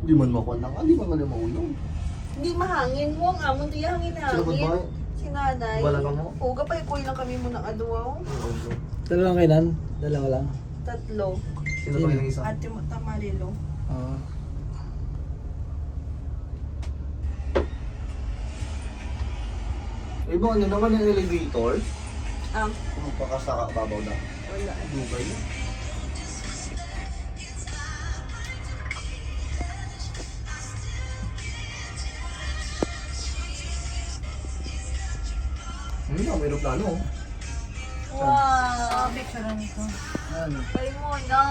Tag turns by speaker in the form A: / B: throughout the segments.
A: Di man makuha na nga, di man nga maulong.
B: Hindi mahangin mo ang amon di
A: Sino ba
B: hangin-hangin.
A: ba?
B: Si nanay.
A: Wala ka mo?
B: Uga pa ikuy lang kami muna aduaw.
C: Dalawa kailan? Dalawa lang.
B: Tatlo.
A: Sino ba yung isa?
B: At yung tamarilo.
C: Oo.
A: Iba ano naman yung elevator?
B: Ah,
A: Kung pakasaka babaw na.
B: wala.
A: Dugay. May aeroplano.
B: Wow!
D: Picture nito.
C: Ano?
B: Pay mo lang.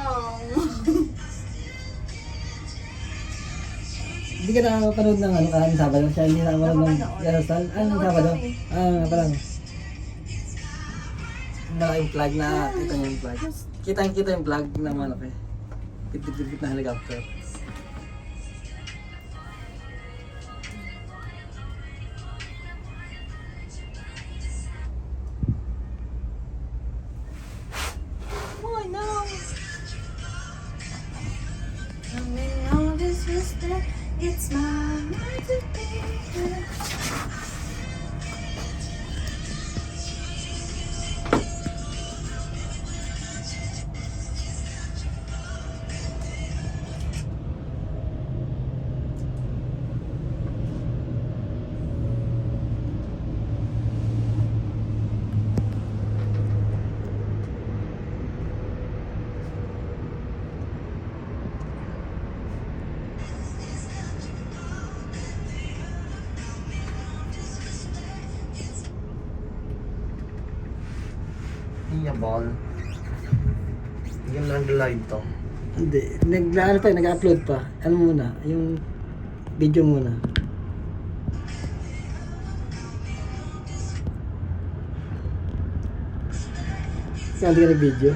C: Hindi ka nakakapanood ng ano kahit Sabado? Siya hindi nakakapanood ng
B: Nakapanood.
C: Darasal? Ano
B: Nanood
C: Sabado?
B: kami.
C: Nga parang. Malaking flag na, kita niyo yung flag. Kita yung flag na malaki. Pipit-pipit na helicopter.
B: Oh, no.
D: Coming all this respect, it's my right to be here.
A: Iya ball. Yung lang live to.
C: Hindi. Ano pa, nag-upload pa. Ano muna? Yung video muna. Kaya hindi ka nag-video?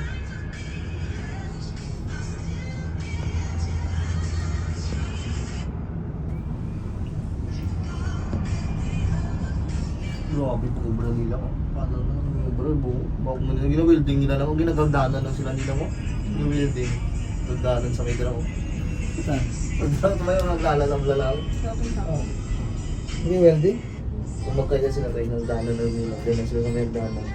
A: Grabe po obra nila ko. Paano na yung obra? Bago mo nila gina-welding nila lang ako. Ginagagdanan lang sila nila mo. Gina-welding. Gagdanan sa may dala ko.
C: Saan?
A: Pagdanan may mga naglalang.
C: Oh. Hindi welding?
A: Kung magkaya sila kayo ng danan na nila. Ganun sila sa may danan.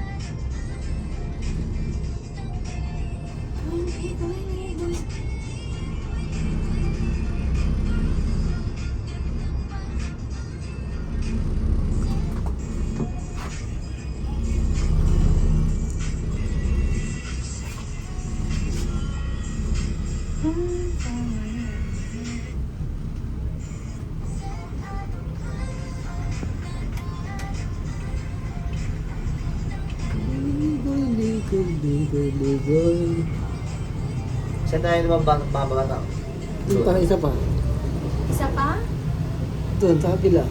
A: Saan tayo naman babagata?
C: Doon pa, isa pa.
D: Isa pa?
C: Doon, sa kabila.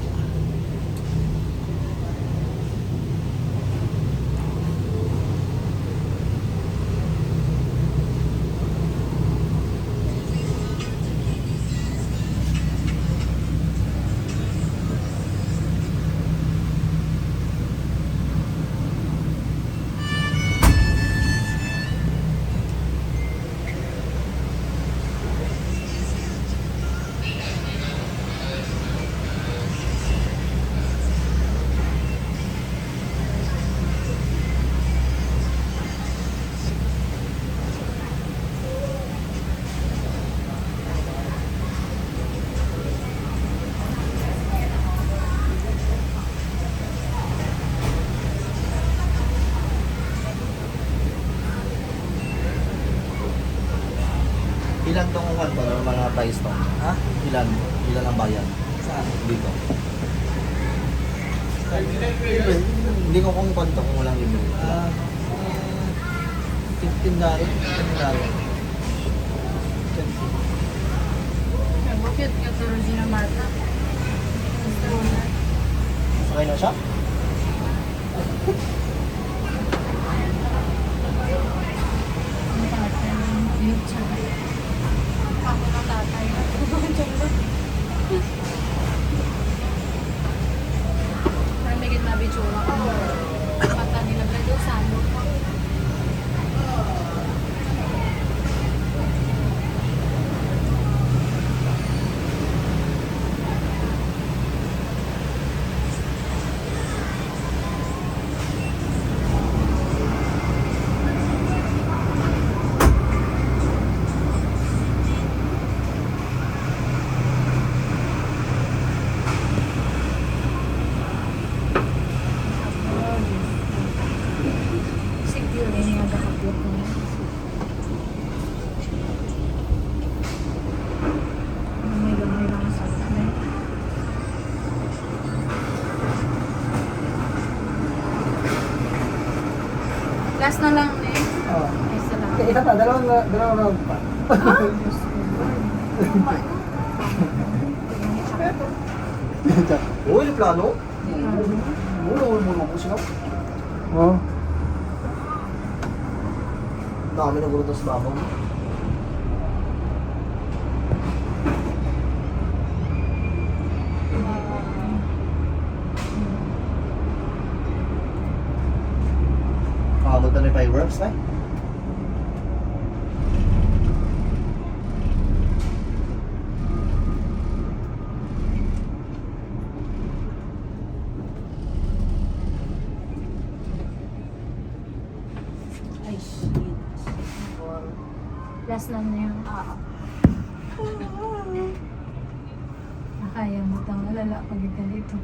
A: Ilan tong kanto ng mga price to?
C: Ha?
A: Ilan? Ilan ang bayan?
C: Saan?
A: Dito. Hindi ko kung kanto kung walang libre.
C: Ah, $15. $10.
D: Bakit ka turo din na mata?
A: Sakay na siya?
D: Ang tatay ng future. Ako na tatay. Parang may gitna bitsura ko. Mata nila ba doon sa ano? Last na lang eh.
C: Oo.
D: Ay, salamat.
C: Isa pa, dalawang round pa.
A: Uy, plano? Muna po sila.
C: Oo.
A: Dami na guro sa babaw. Kamot na may fireworks, eh?
B: Ay, shit.
D: Last lang na yun. Kaya mo itong alala pag ganito.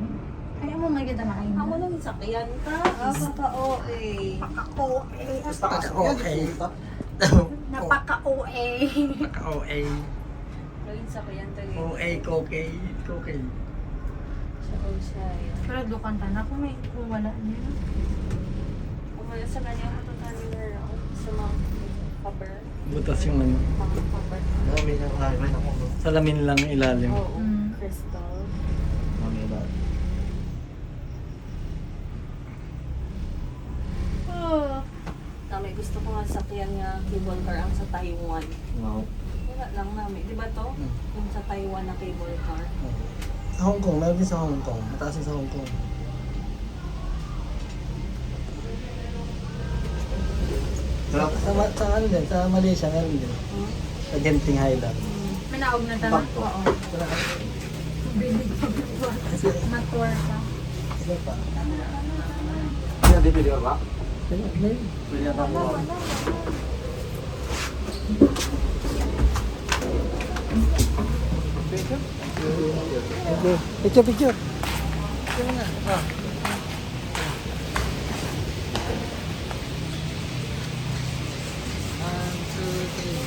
D: Kaya mo maganda na kayo.
B: Ako lang sakyan ka. Napaka-OA.
C: Okay.
D: Napaka-OA.
C: OA.
B: Laging sakyan tayo.
C: OA, kokay. Kokay.
B: Siya.
D: Pero dukan ta na kung wala niya.
B: Kumaya sa kanya matutali na raw sa mga cover.
C: Butas yung ano.
B: Mga cover.
A: Dami na highway na ko.
C: Salamin lang ilalim.
B: Oo.
D: Mm.
B: Crystal.
A: Dami na.
B: May gusto ko nga sakyan nga cable car ang sa Taiwan.
A: Wow.
B: Wala lang namin. Di ba to? Yung sa Taiwan na cable car.
C: Sa Hong Kong, meron din sa Hong Kong. Mataas din sa Hong Kong. Sa ano din, sa Malaysia meron din.
B: Hmm?
C: Sa Genting Highland.
D: May naog na tama.
B: Oo.
C: Wala ka.
D: Matuwa ka.
C: Isa pa.
A: Hindi pwede ba?
C: Meron.
A: Pwede na mo.
C: Okay. Picture, picture. Picture na. Ah. One, two, three.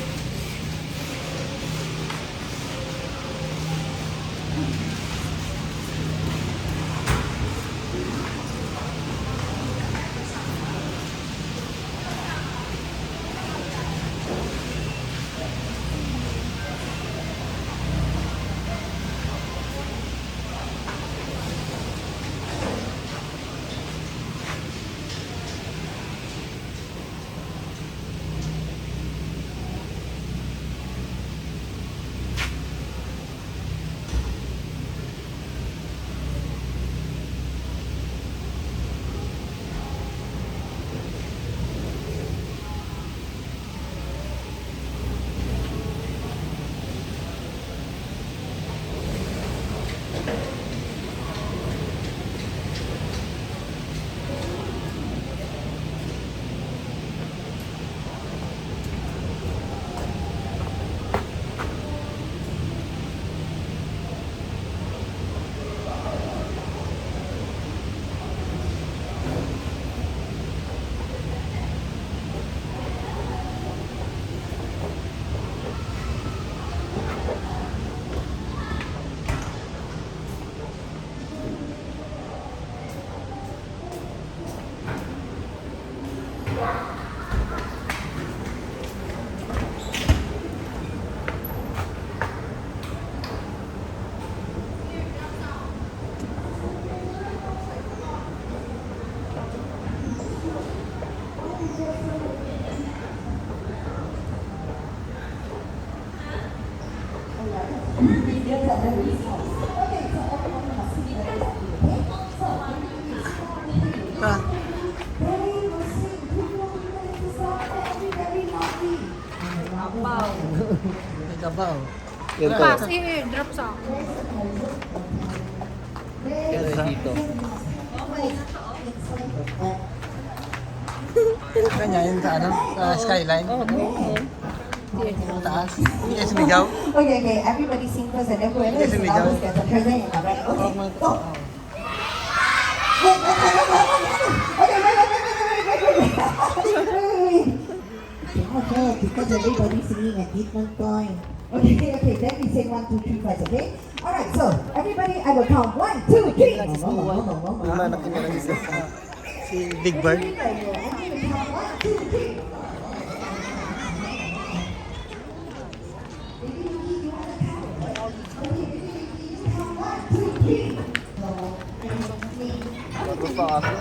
C: Pa. May kabaw.
D: Kasi drop sa ako.
C: Dito. Kanya yun sa ano? Sa skyline? Sa taas? Hindi kayo sumigaw?
E: Okay, everybody sing first and then whoever
C: Yes,
E: is
C: we go.
E: loudest gets a present, alright? Okay, go. Okay, because everybody's singing at different time. Okay, then we say 1, 2, 3 first, okay? Alright, so everybody, I will count 1, 2, 3.
C: Lima na kinarang isa.
F: Si Big Bird.
E: Okay, I'm going to count 1, 2, 3.
A: Bagus pa ako.